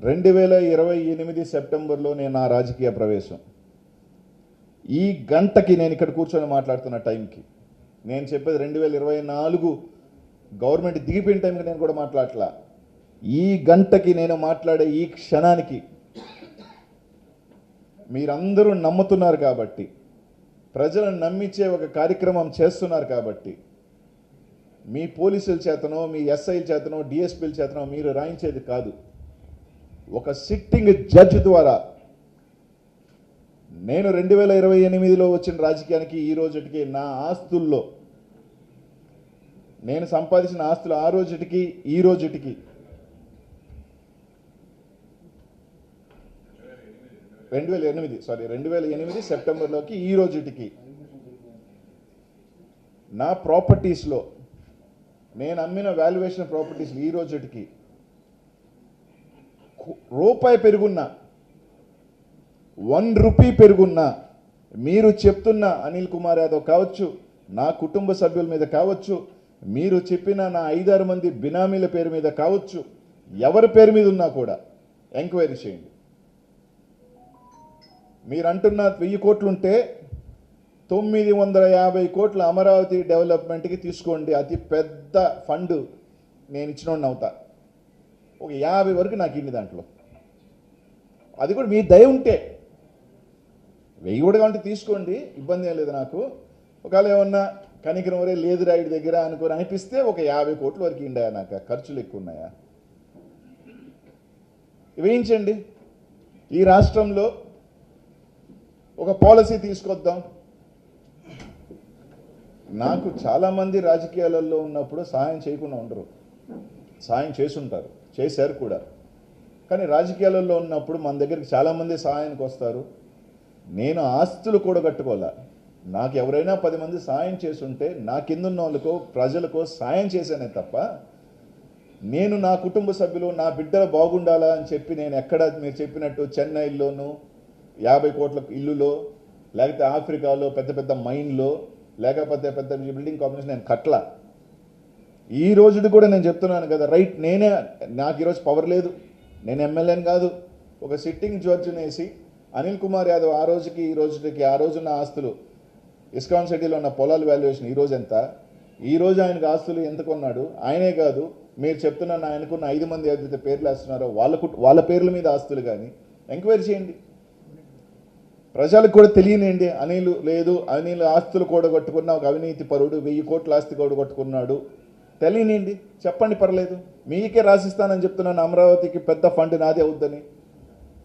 2028 సెప్టెంబర్లో నేను నా రాజకీయ ప్రవేశం. ఈ గంటకి నేను ఇక్కడ కూర్చొని మాట్లాడుతున్న టైంకి నేను చెప్పేది 2024 గవర్నమెంట్ దిగిపోయిన టైంకి నేను కూడా మాట్లాడట్లా. ఈ గంటకి నేను మాట్లాడే ఈ క్షణానికి మీరందరూ నమ్ముతున్నారు కాబట్టి, ప్రజలను నమ్మించే ఒక కార్యక్రమం చేస్తున్నారు కాబట్టి, మీ పోలీసుల చేతనో మీ ఎస్ఐల చేతనో డిఎస్పీల చేతనో మీరు రాయించేది కాదు. ఒక సిట్టింగ్ జడ్జి ద్వారా నేను 2028లో వచ్చిన రాజకీయానికి ఈ రోజుకి నా ఆస్తుల్లో నేను సంపాదించిన ఆస్తులు ఆ రోజుకి ఈ రోజుకి 2008 సెప్టెంబర్లోకి ఈ రోజుకి నా ప్రాపర్టీస్లో నేను అమ్మిన వాల్యుయేషన్ ప్రాపర్టీస్ ఈ రోజుకి రూపాయి పెరుగున్నా, 1 రూపీ పెరుగున్నా, మీరు చెప్తున్న అనిల్ కుమార్ యాదవ్ కావచ్చు, నా కుటుంబ సభ్యుల మీద కావచ్చు, మీరు చెప్పిన నా 5-6 మంది బినామీల పేరు మీద కావచ్చు, ఎవరి పేరు మీద ఉన్నా కూడా ఎంక్వైరీ చేయండి. మీరు అంటున్న 1000 కోట్లుంటే 950 కోట్ల అమరావతి డెవలప్మెంట్కి తీసుకోండి. అతి పెద్ద ఫండ్ నేను ఇచ్చినోడిని అవుతా. ఒక 50 వరకు నాకు ఇన్ని దాంట్లో, అది కూడా మీ దయ ఉంటే. 1000 కూడా కావాలంటే తీసుకోండి, ఇబ్బంది ఏం లేదు నాకు. ఒకవేళ ఏమన్నా కనికరం వరే లేదు రాయుడి దగ్గర అనుకోని అనిపిస్తే ఒక 50 కోట్ల వరకు ఇండాయా, నాకు ఖర్చులు ఎక్కువ ఉన్నాయా, వేయించండి. ఈ రాష్ట్రంలో ఒక పాలసీ తీసుకొద్దాం. నాకు చాలామంది రాజకీయాలలో ఉన్నప్పుడు సహాయం చేయకుండా ఉండరు, సహాయం చేసుంటారు, చేశారు కూడా. కానీ రాజకీయాలలో ఉన్నప్పుడు మన దగ్గరికి చాలామంది సహాయానికి వస్తారు. నేను ఆస్తులు కూడా కట్టుకోలే. నాకు ఎవరైనా 10 మంది సాయం చేసుంటే నా కిందున్న వాళ్ళకో ప్రజలకో సాయం చేశానే తప్ప, నేను నా కుటుంబ సభ్యులు నా బిడ్డలు బాగుండాలా అని చెప్పి నేను ఎక్కడ మీరు చెప్పినట్టు చెన్నైలోనూ 50 కోట్ల ఇల్లులో, లేకపోతే ఆఫ్రికాలో పెద్ద పెద్ద మైన్లో, లేకపోతే పెద్ద బిల్డింగ్ కాంప్లెక్స్ నేను కట్టలా. ఈ రోజుది కూడా నేను చెప్తున్నాను కదా, రైట్, నాకు ఈరోజు పవర్ లేదు, నేను ఎమ్మెల్యేని కాదు. ఒక సిట్టింగ్ జడ్జిని వేసి అనిల్ కుమార్ యాదవ్ ఆ రోజుకి ఈ రోజుకి ఆ రోజున్న ఆస్తులు ఇస్కాన్ సిటీలో ఉన్న పొలాల వాల్యుయేషన్ ఈ రోజు ఎంత, ఈ రోజు ఆయనకు ఆస్తులు ఎంత కొన్నాడు, ఆయనే కాదు మీరు చెప్తున్న ఆయనకున్న 5 మంది ఏదైతే పేర్లు వేస్తున్నారో వాళ్ళ పేర్ల మీద ఆస్తులు కానీ ఎంక్వైరీ చేయండి. ప్రజలకు కూడా తెలియనండి. అనిల్ ఆస్తులు కూడగొట్టుకున్న ఒక అవినీతి పరుడు, 1000 కోట్ల ఆస్తి కూడగొట్టుకున్నాడు తెలియనండి, చెప్పండి, పర్లేదు. మీకే రాసిస్తానని చెప్తున్నాను, అమరావతికి పెద్ద ఫండ్ నాదే అవుద్దని.